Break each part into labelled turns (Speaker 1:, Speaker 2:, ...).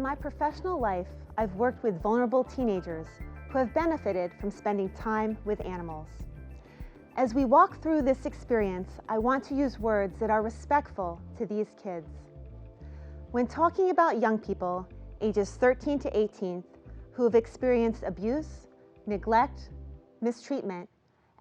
Speaker 1: my professional life, I've worked with vulnerable teenagers who have benefited from spending time with animals. As we walk through this experience, I want to use words that are respectful to these kids. When talking about young people, ages 13 to 18, who have experienced abuse, neglect, mistreatment,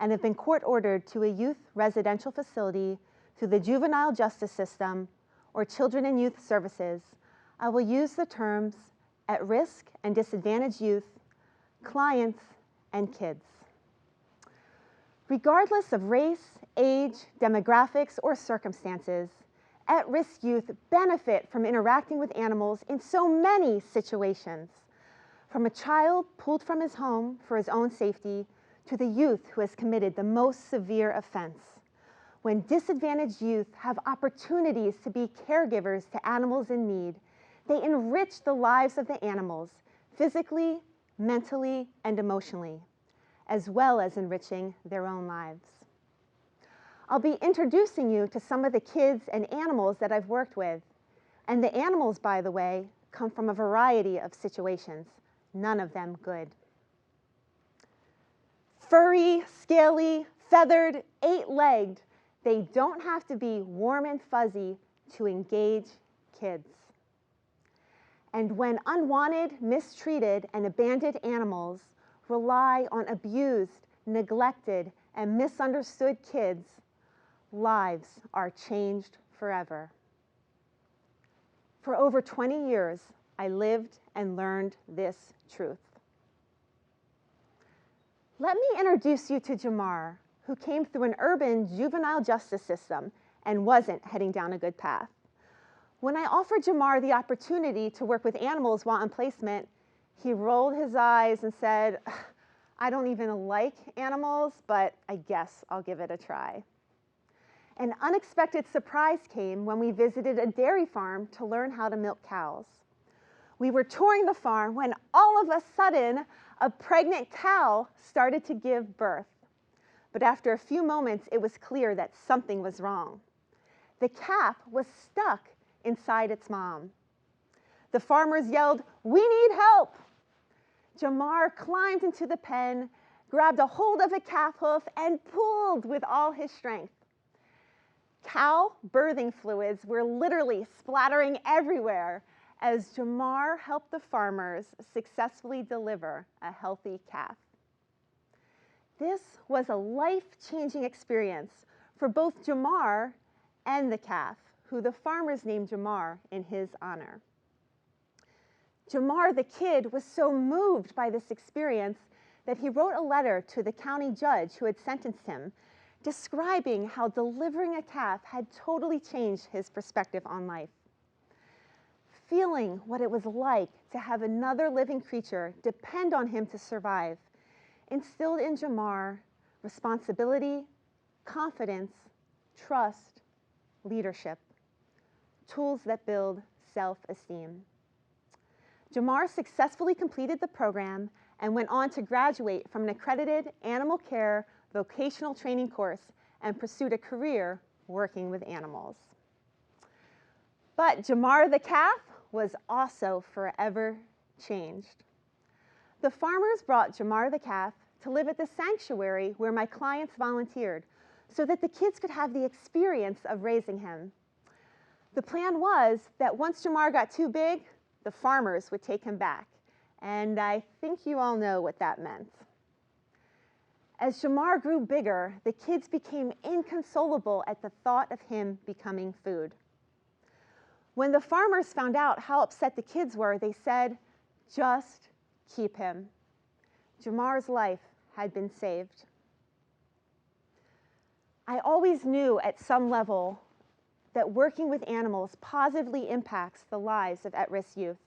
Speaker 1: and have been court-ordered to a youth residential facility through the juvenile justice system or children and youth services, I will use the terms at-risk and disadvantaged youth, clients, and kids. Regardless of race, age, demographics, or circumstances, at-risk youth benefit from interacting with animals in so many situations, from a child pulled from his home for his own safety to the youth who has committed the most severe offense. When disadvantaged youth have opportunities to be caregivers to animals in need, they enrich the lives of the animals physically, mentally, and emotionally, as well as enriching their own lives. I'll be introducing you to some of the kids and animals that I've worked with. And the animals, by the way, come from a variety of situations, none of them good. Furry, scaly, feathered, 8-legged, they don't have to be warm and fuzzy to engage kids. And when unwanted, mistreated, and abandoned animals rely on abused, neglected, and misunderstood kids, lives are changed forever. For over 20 years, I lived and learned this truth. Let me introduce you to Jamar, who came through an urban juvenile justice system and wasn't heading down a good path. When I offered Jamar the opportunity to work with animals while on placement, he rolled his eyes and said, "I don't even like animals, but I guess I'll give it a try." An unexpected surprise came when we visited a dairy farm to learn how to milk cows. We were touring the farm when all of a sudden, a pregnant cow started to give birth. But after a few moments, it was clear that something was wrong. The calf was stuck inside its mom. The farmers yelled, "We need help!" Jamar climbed into the pen, grabbed a hold of a calf hoof, and pulled with all his strength. Cow birthing fluids were literally splattering everywhere as Jamar helped the farmers successfully deliver a healthy calf. This was a life-changing experience for both Jamar and the calf, who the farmers named Jamar in his honor. Jamar, the kid, was so moved by this experience that he wrote a letter to the county judge who had sentenced him, describing how delivering a calf had totally changed his perspective on life. Feeling what it was like to have another living creature depend on him to survive instilled in Jamar responsibility, confidence, trust, leadership, tools that build self-esteem. Jamar successfully completed the program and went on to graduate from an accredited animal care vocational training course and pursued a career working with animals. But Jamar the calf was also forever changed. The farmers brought Jamar the calf to live at the sanctuary where my clients volunteered so that the kids could have the experience of raising him. The plan was that once Jamar got too big, the farmers would take him back. And I think you all know what that meant. As Jamar grew bigger, the kids became inconsolable at the thought of him becoming food. When the farmers found out how upset the kids were, they said, "Just keep him." Jamar's life had been saved. I always knew at some level that working with animals positively impacts the lives of at-risk youth.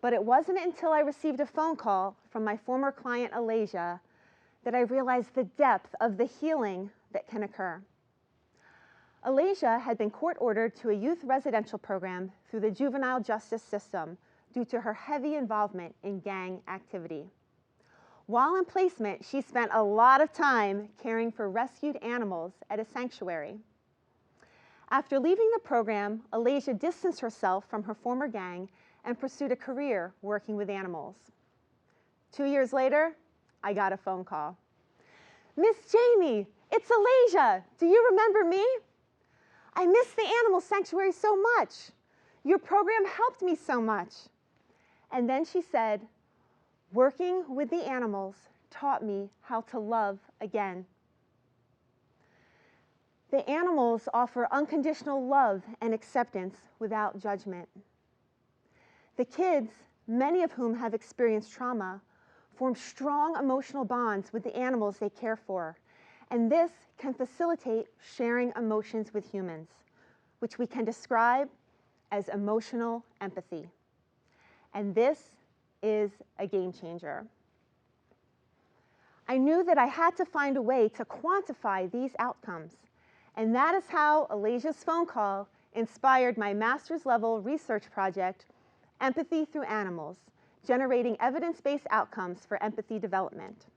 Speaker 1: But it wasn't until I received a phone call from my former client, Alasia, that I realized the depth of the healing that can occur. Alasia had been court-ordered to a youth residential program through the juvenile justice system due to her heavy involvement in gang activity. While in placement, she spent a lot of time caring for rescued animals at a sanctuary. After leaving the program, Alasia distanced herself from her former gang and pursued a career working with animals. 2 years later, I got a phone call. "Miss Jamie, it's Alasia. Do you remember me? I miss the animal sanctuary so much. Your program helped me so much." And then she said, "Working with the animals taught me how to love again." The animals offer unconditional love and acceptance without judgment. The kids, many of whom have experienced trauma, form strong emotional bonds with the animals they care for, and this can facilitate sharing emotions with humans, which we can describe as emotional empathy. And this is a game changer. I knew that I had to find a way to quantify these outcomes, and that is how Alasia's phone call inspired my master's level research project, Empathy Through Animals, generating evidence-based outcomes for empathy development.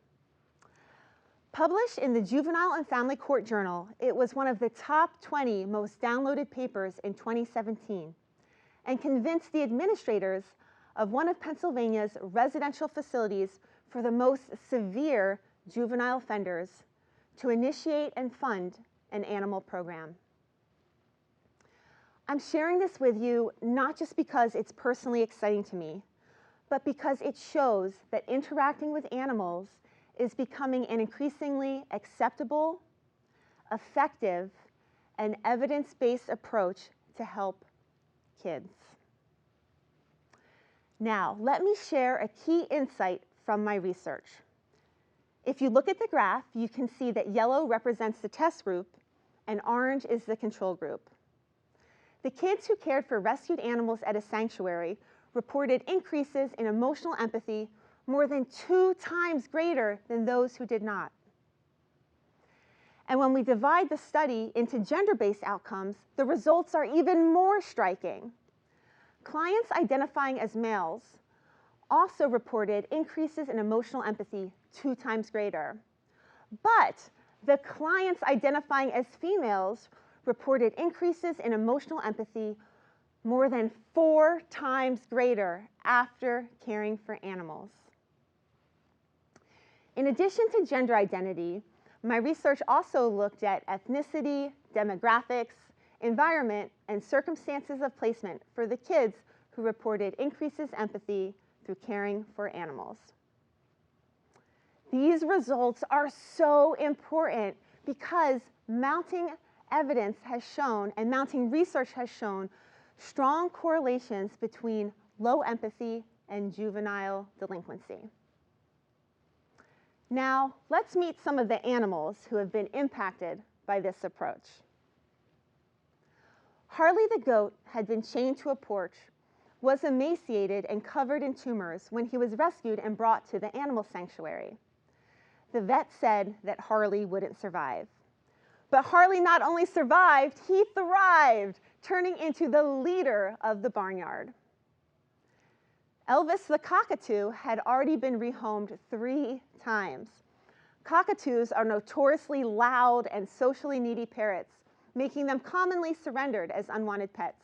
Speaker 1: Published in the Juvenile and Family Court Journal, it was one of the top 20 most downloaded papers in 2017 and convinced the administrators of one of Pennsylvania's residential facilities for the most severe juvenile offenders to initiate and fund an animal program. I'm sharing this with you not just because it's personally exciting to me, but because it shows that interacting with animals is becoming an increasingly acceptable, effective, and evidence-based approach to help kids. Now, let me share a key insight from my research. If you look at the graph, you can see that yellow represents the test group and orange is the control group. The kids who cared for rescued animals at a sanctuary reported increases in emotional empathy more than 2 times greater than those who did not. And when we divide the study into gender-based outcomes, the results are even more striking. Clients identifying as males also reported increases in emotional empathy 2 times greater. But the clients identifying as females reported increases in emotional empathy more than 4 times greater after caring for animals. In addition to gender identity, my research also looked at ethnicity, demographics, environment, and circumstances of placement for the kids who reported increases empathy through caring for animals. These results are so important because mounting evidence has shown, and mounting research has shown, strong correlations between low empathy and juvenile delinquency. Now, let's meet some of the animals who have been impacted by this approach. Harley the goat had been chained to a porch, was emaciated and covered in tumors when he was rescued and brought to the animal sanctuary. The vet said that Harley wouldn't survive. But Harley not only survived, he thrived, turning into the leader of the barnyard. Elvis the cockatoo had already been rehomed 3 times. Cockatoos are notoriously loud and socially needy parrots, making them commonly surrendered as unwanted pets.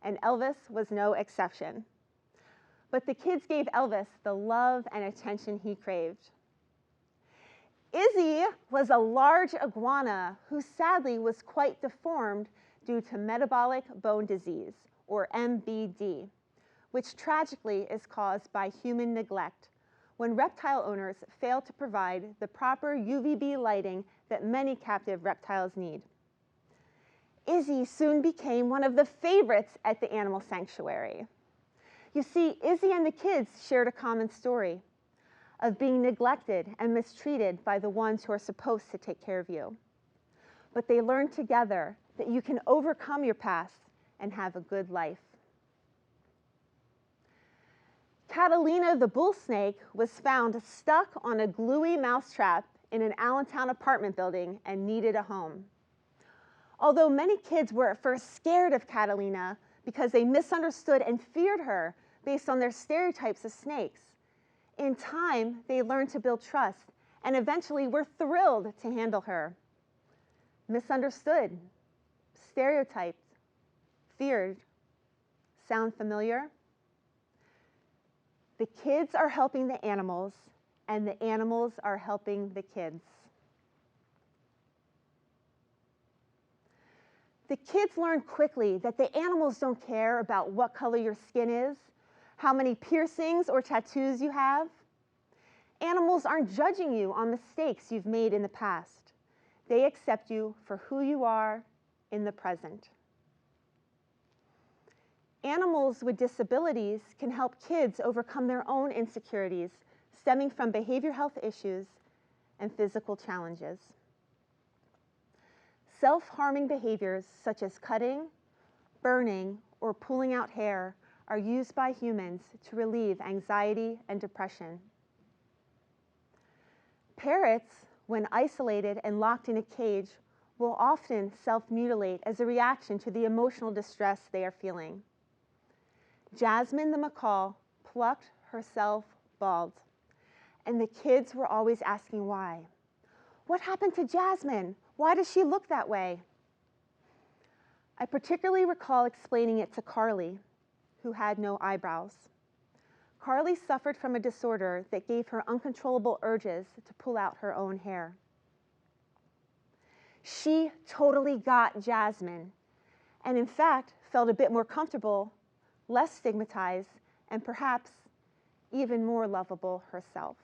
Speaker 1: And Elvis was no exception. But the kids gave Elvis the love and attention he craved. Izzy was a large iguana who sadly was quite deformed due to metabolic bone disease, or MBD, which tragically is caused by human neglect when reptile owners fail to provide the proper UVB lighting that many captive reptiles need. Izzy soon became one of the favorites at the animal sanctuary. You see, Izzy and the kids shared a common story of being neglected and mistreated by the ones who are supposed to take care of you. But they learned together that you can overcome your past and have a good life. Catalina the bull snake was found stuck on a gluey mousetrap in an Allentown apartment building and needed a home. Although many kids were at first scared of Catalina because they misunderstood and feared her based on their stereotypes of snakes, in time they learned to build trust and eventually were thrilled to handle her. Misunderstood, stereotyped, feared. Sound familiar? The kids are helping the animals, and the animals are helping the kids. The kids learn quickly that the animals don't care about what color your skin is, how many piercings or tattoos you have. Animals aren't judging you on mistakes you've made in the past. They accept you for who you are in the present. Animals with disabilities can help kids overcome their own insecurities stemming from behavioral health issues and physical challenges. Self-harming behaviors such as cutting, burning, or pulling out hair are used by humans to relieve anxiety and depression. Parrots, when isolated and locked in a cage, will often self-mutilate as a reaction to the emotional distress they are feeling. Jasmine the macaw plucked herself bald, and the kids were always asking why. What happened to Jasmine? Why does she look that way? I particularly recall explaining it to Carly, who had no eyebrows. Carly suffered from a disorder that gave her uncontrollable urges to pull out her own hair. She totally got Jasmine, and in fact felt a bit more comfortable, less stigmatized, and perhaps even more lovable herself.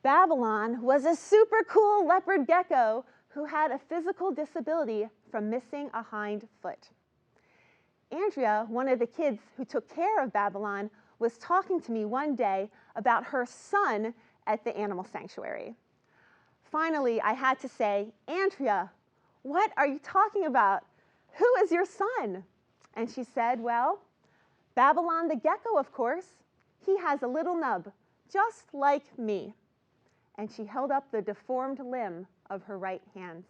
Speaker 1: Babylon was a super cool leopard gecko who had a physical disability from missing a hind foot. Andrea, one of the kids who took care of Babylon, was talking to me one day about her son at the animal sanctuary. Finally, I had to say, Andrea, what are you talking about? Who is your son? And she said, well, Babylon the gecko, of course. He has a little nub, just like me. And she held up the deformed limb of her right hand.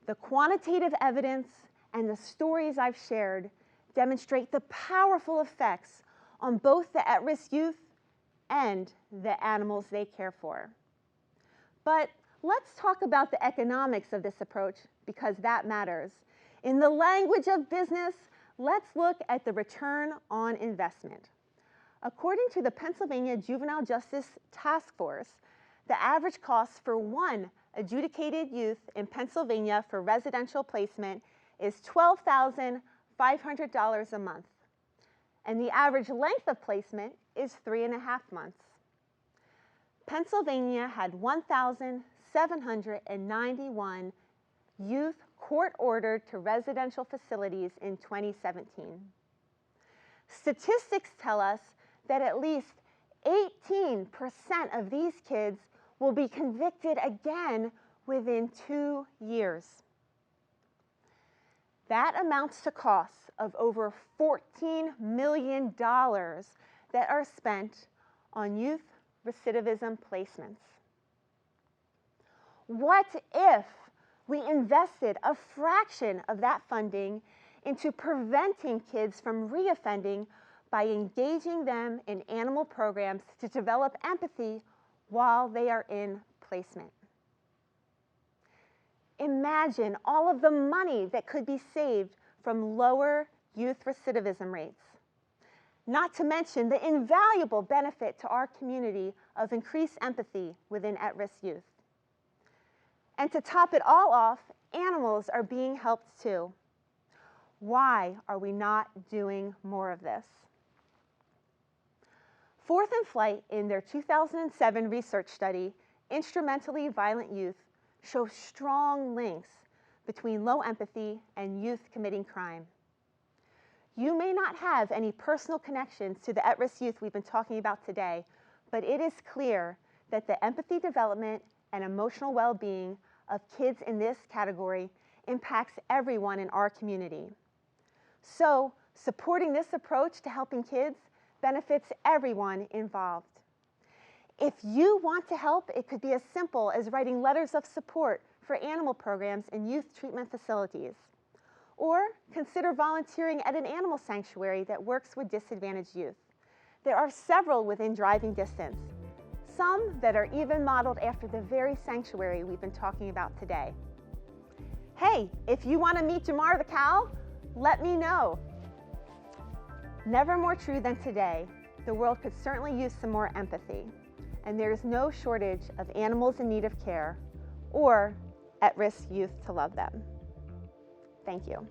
Speaker 1: The quantitative evidence and the stories I've shared demonstrate the powerful effects on both the at-risk youth and the animals they care for. But let's talk about the economics of this approach, because that matters. In the language of business, let's look at the return on investment. According to the Pennsylvania Juvenile Justice Task Force, the average cost for one adjudicated youth in Pennsylvania for residential placement is $12,500 a month, and the average length of placement is 3.5 months. Pennsylvania had 1,791 youth court-ordered to residential facilities in 2017. Statistics tell us that at least 18% of these kids will be convicted again within 2 years. That amounts to costs of over $14 million that are spent on youth recidivism placements. What if we invested a fraction of that funding into preventing kids from reoffending by engaging them in animal programs to develop empathy while they are in placement? Imagine all of the money that could be saved from lower youth recidivism rates, not to mention the invaluable benefit to our community of increased empathy within at-risk youth. And to top it all off, animals are being helped too. Why are we not doing more of this? Fourth and Flight, in their 2007 research study, Instrumentally Violent Youth, shows strong links between low empathy and youth committing crime. You may not have any personal connections to the at-risk youth we've been talking about today, but it is clear that the empathy development and emotional well-being of kids in this category impacts everyone in our community. So, supporting this approach to helping kids benefits everyone involved. If you want to help, it could be as simple as writing letters of support for animal programs in youth treatment facilities. Or consider volunteering at an animal sanctuary that works with disadvantaged youth. There are several within driving distance, some that are even modeled after the very sanctuary we've been talking about today. Hey, if you want to meet Jamar the cow, Let me know. Never more true than today, the world could certainly use some more empathy, and there is no shortage of animals in need of care or at-risk youth to love them. Thank you.